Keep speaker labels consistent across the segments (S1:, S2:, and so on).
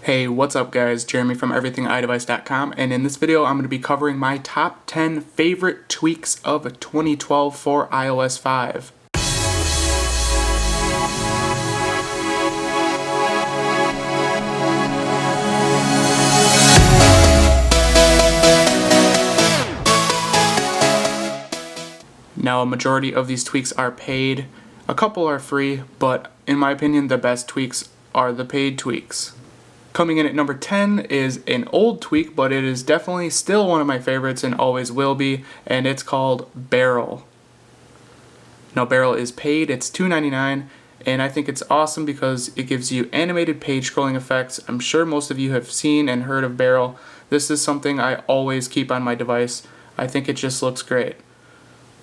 S1: Hey, what's up guys? Jeremy from everythingidevice.com, and in this video I'm going to be covering my top 10 favorite tweaks of 2012 for iOS 5. Now, a majority of these tweaks are paid, a couple are free, but in my opinion the best tweaks are the paid tweaks. Coming in at number 10 is an old tweak, but it is definitely still one of my favorites and always will be, and it's called Barrel. Now, Barrel is paid, it's $2.99, and I think it's awesome because it gives you animated page scrolling effects. I'm sure most of you have seen and heard of Barrel. This is something I always keep on my device. I think it just looks great.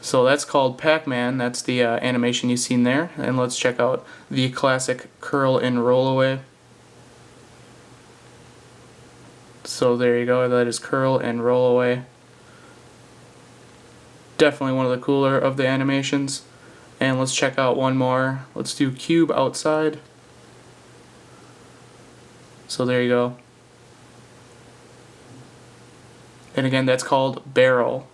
S1: So that's called Pac-Man, that's the animation you've seen there, and let's check out the classic curl and roll away. So there you go, that is curl and roll away. Definitely one of the cooler of the animations. And let's check out one more. Let's do cube outside. So there you go. And again, that's called Barrel.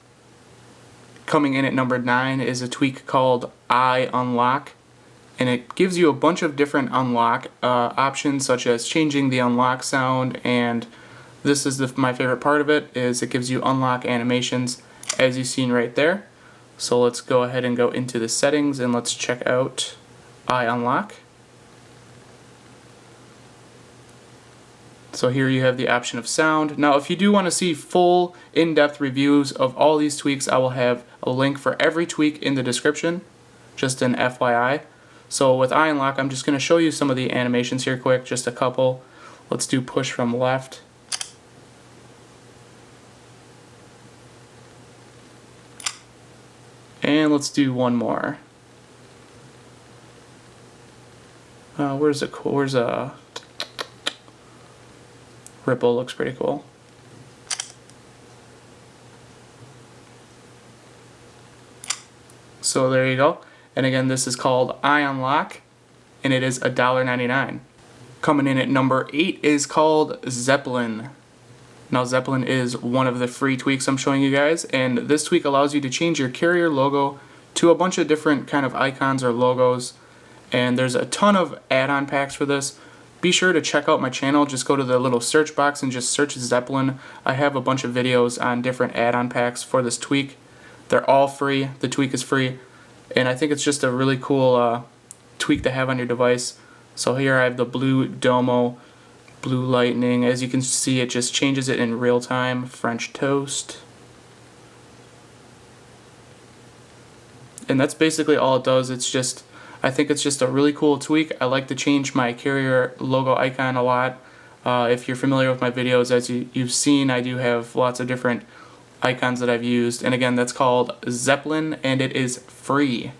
S1: Coming in at number 9 is a tweak called Unlock. And it gives you a bunch of different unlock options, such as changing the unlock sound, and this is my favorite part of it, is it gives you unlock animations as you've seen right there. So let's go ahead and go into the settings and let's check out Unlock. So here you have the option of sound. Now if you do want to see full in-depth reviews of all these tweaks, I will have a link for every tweak in the description, just an FYI. So with Unlock, I'm just going to show you some of the animations here quick, just a couple. Let's do push from left. And let's do one more. Where's a ripple? Looks pretty cool. So there you go. And again, this is called Unlock, and it is $1.99. Coming in at number 8 is called Zeppelin. Now, Zeppelin is one of the free tweaks I'm showing you guys, and this tweak allows you to change your carrier logo to a bunch of different kind of icons or logos, and there's a ton of add-on packs for this. Be sure to check out my channel. Just go to the little search box and just search Zeppelin. I have a bunch of videos on different add-on packs for this tweak. They're all free. The tweak is free, and I think it's just a really cool tweak to have on your device. So here I have the blue Domo, blue lightning. As you can see, it just changes it in real time. French toast. And that's basically all it does. It's just, I think it's just a really cool tweak. I like to change my carrier logo icon a lot. If you're familiar with my videos, as you've seen, I do have lots of different icons that I've used. And again, that's called Zeppelin, and it is free.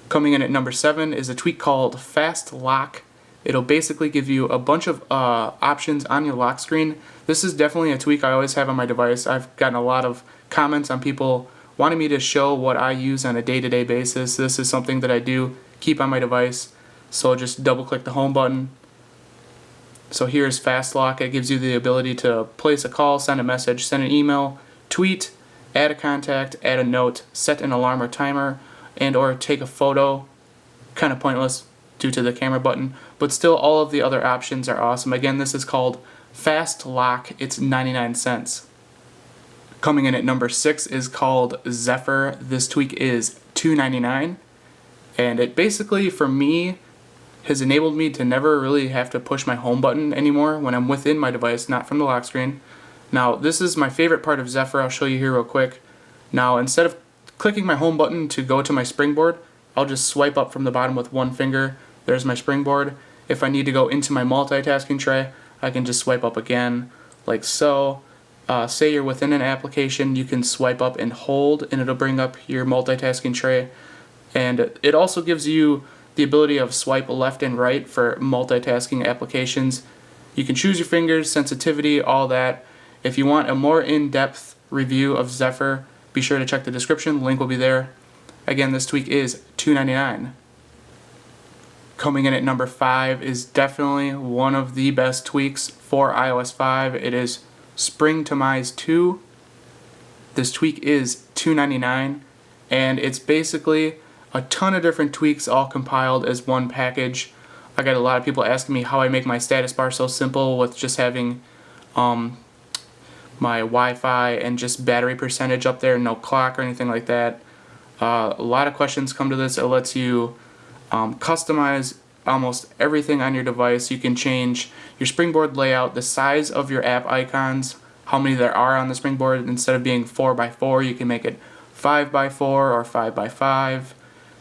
S1: Coming in at number 7 is a tweak called FastLock. It'll basically give you a bunch of options on your lock screen. This is definitely a tweak I always have on my device. I've gotten a lot of comments on people wanting me to show what I use on a day-to-day basis. This is something that I do keep on my device. So just double click the home button. So here's FastLock. It gives you the ability to place a call, send a message, send an email, tweet, add a contact, add a note, set an alarm or timer, and or take a photo. Kind of pointless due to the camera button, but still all of the other options are awesome. Again, this is called FastLock. It's 99 cents. Coming in at number 6 is called Zephyr. This tweak is $2.99, and it basically, for me, has enabled me to never really have to push my home button anymore when I'm within my device, not from the lock screen. Now, this is my favorite part of Zephyr. I'll show you here real quick. Now, instead of clicking my home button to go to my springboard, I'll just swipe up from the bottom with one finger. There's my springboard. If I need to go into my multitasking tray, I can just swipe up again, like so. Say you're within an application, you can swipe up and hold, and it'll bring up your multitasking tray. And it also gives you the ability of swipe left and right for multitasking applications. You can choose your fingers, sensitivity, all that. If you want a more in-depth review of Zephyr, be sure to check the description. Link will be there. Again, this tweak is $2.99. Coming in at number 5 is definitely one of the best tweaks for iOS 5. It is Springtomize 2. This tweak is $2.99, and it's basically a ton of different tweaks all compiled as one package. I got a lot of people asking me how I make my status bar so simple with just having my Wi-Fi and just battery percentage up there, no clock or anything like that. A lot of questions come to this. It lets you customize almost everything on your device. You can change your springboard layout, the size of your app icons, how many there are on the springboard. Instead of being 4x4, you can make it 5x4 or 5x5.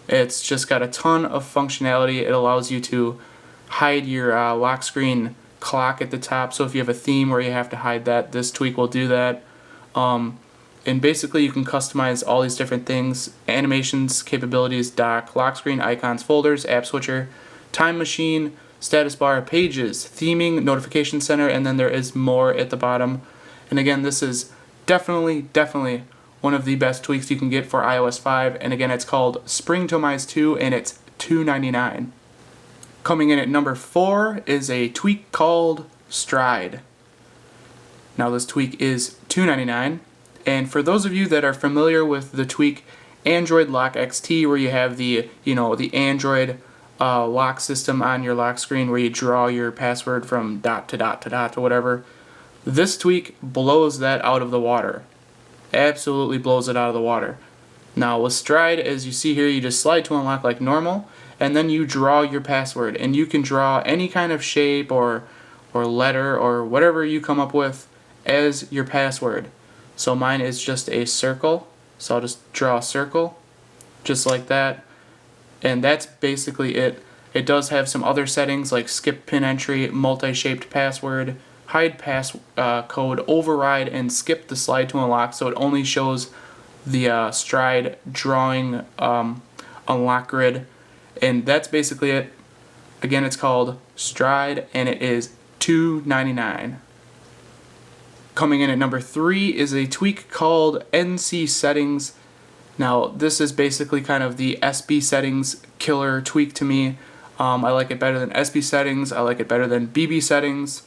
S1: It's just got a ton of functionality. It allows you to hide your lock screen clock at the top, so if you have a theme where you have to hide that, this tweak will do that. And basically you can customize all these different things: animations, capabilities, dock, lock screen, icons, folders, app switcher, time machine, status bar, pages, theming, notification center, and then there is more at the bottom. And again, this is definitely one of the best tweaks you can get for iOS 5, and again, it's called Springtomize 2, and it's $2.99. Coming in at number 4 is a tweak called Stride. Now this tweak is $2.99, and for those of you that are familiar with the tweak Android Lock XT, where you have the the Android lock system on your lock screen where you draw your password from dot to dot to dot to whatever, this tweak blows that out of the water. Absolutely blows it out of the water. Now with Stride, as you see here, you just slide to unlock like normal, and then you draw your password, and you can draw any kind of shape or letter or whatever you come up with as your password. So mine is just a circle, so I'll just draw a circle just like that, and that's basically it. It does have some other settings like skip pin entry, multi-shaped password, hide pass code, override, and skip the slide to unlock, so it only shows the Stride drawing unlock grid, and that's basically it. Again, it's called Stride, and it is $2.99. Coming in at number 3 is a tweak called NC Settings. Now this is basically kind of the SB settings killer tweak to me. I like it better than SB settings. I like it better than BB settings.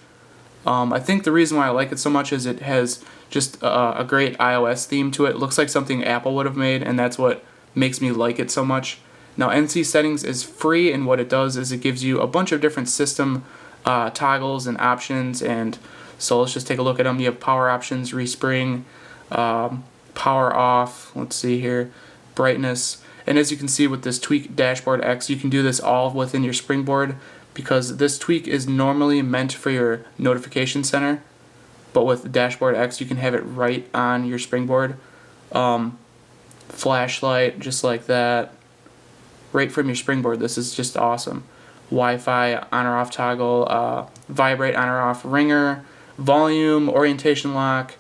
S1: I think the reason why I like it so much is it has just a great iOS theme to it. It looks like something Apple would have made, and that's what makes me like it so much. Now NC Settings is free, and what it does is it gives you a bunch of different system toggles and options, and so let's just take a look at them. You have power options, respring, power off, let's see here, brightness, and as you can see with this tweak Dashboardx, you can do this all within your springboard, because this tweak is normally meant for your notification center, but with Dashboardx you can have it right on your springboard. Flashlight, just like that, right from your springboard. This is just awesome. Wi-Fi on or off toggle, vibrate on or off ringer, volume, orientation lock,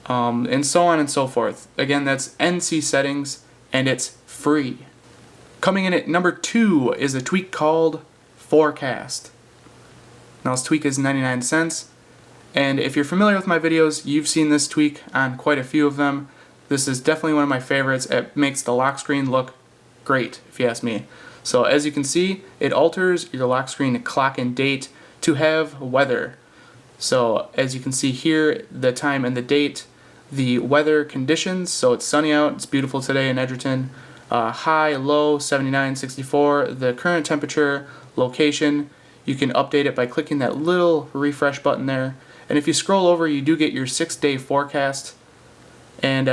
S1: and so on and so forth. Again, that's NC Settings, and it's free. Coming in at number 2 is a tweak called Forecast. Now this tweak is 99 cents, and if you're familiar with my videos, you've seen this tweak on quite a few of them. This is definitely one of my favorites. It makes the lock screen look great, if you ask me. So as you can see, it alters your lock screen clock and date to have weather. So as you can see here, the time and the date, the weather conditions, so it's sunny out, it's beautiful today in Edgerton, high, low, 79, 64, the current temperature, location. You can update it by clicking that little refresh button there, and if you scroll over, you do get your 6-day forecast. And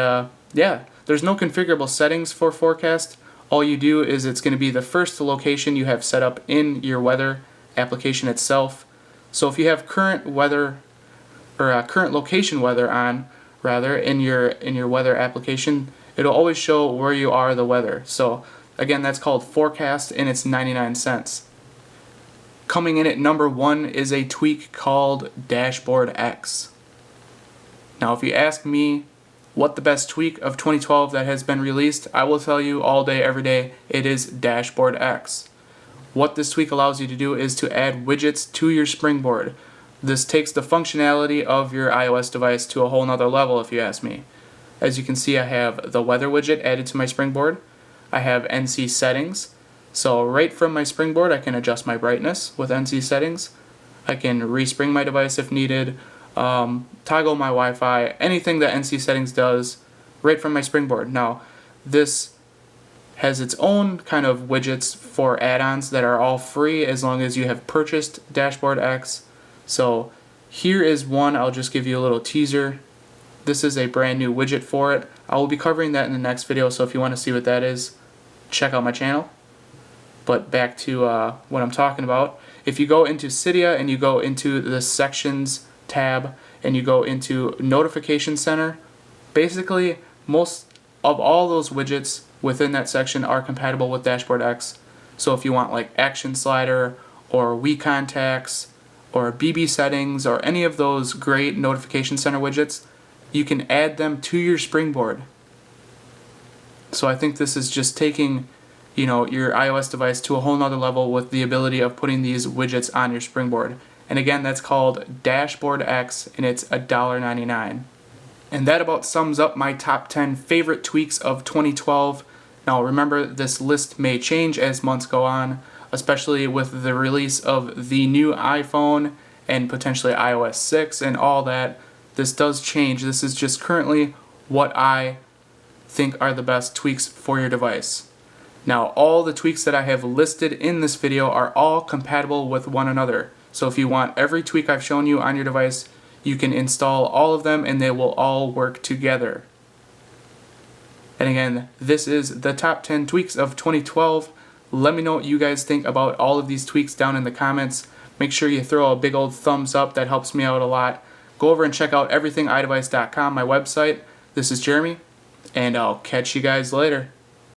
S1: yeah, there's no configurable settings for forecast. All you do is it's going to be the first location you have set up in your weather application itself. So if you have current weather or current location weather on, rather, in your weather application, it'll always show where you are the weather. So again, that's called Forecast, and it's 99 cents. Coming in at number 1 is a tweak called Dashboardx. Now if you ask me what the best tweak of 2012 that has been released, I will tell you all day every day, it is Dashboardx. What this tweak allows you to do is to add widgets to your springboard. This takes the functionality of your iOS device to a whole nother level, if you ask me. As you can see, I have the weather widget added to my springboard. I have NC Settings. So right from my springboard, I can adjust my brightness with NC settings. I can respring my device if needed, toggle my Wi-Fi, anything that NC settings does right from my springboard. Now, this has its own kind of widgets for add-ons that are all free as long as you have purchased Dashboardx. So here is one. I'll just give you a little teaser. This is a brand new widget for it. I will be covering that in the next video, so if you want to see what that is, check out my channel. But back to what I'm talking about. If you go into Cydia and you go into the Sections tab and you go into Notification Center, basically most of all those widgets within that section are compatible with Dashboardx. So if you want like Action Slider or WeContacts or BB Settings or any of those great Notification Center widgets, you can add them to your springboard. So I think this is just taking, you know, your iOS device to a whole nother level with the ability of putting these widgets on your springboard. And again, that's called Dashboardx, and it's $1.99. And that about sums up my top 10 favorite tweaks of 2012. Now remember, this list may change as months go on, especially with the release of the new iPhone and potentially iOS 6 and all that. This does change. This is just currently what I think are the best tweaks for your device. Now, all the tweaks that I have listed in this video are all compatible with one another. So if you want every tweak I've shown you on your device, you can install all of them and they will all work together. And again, this is the top 10 tweaks of 2012. Let me know what you guys think about all of these tweaks down in the comments. Make sure you throw a big old thumbs up. That helps me out a lot. Go over and check out everything iDevice.com, my website. This is Jeremy, and I'll catch you guys later.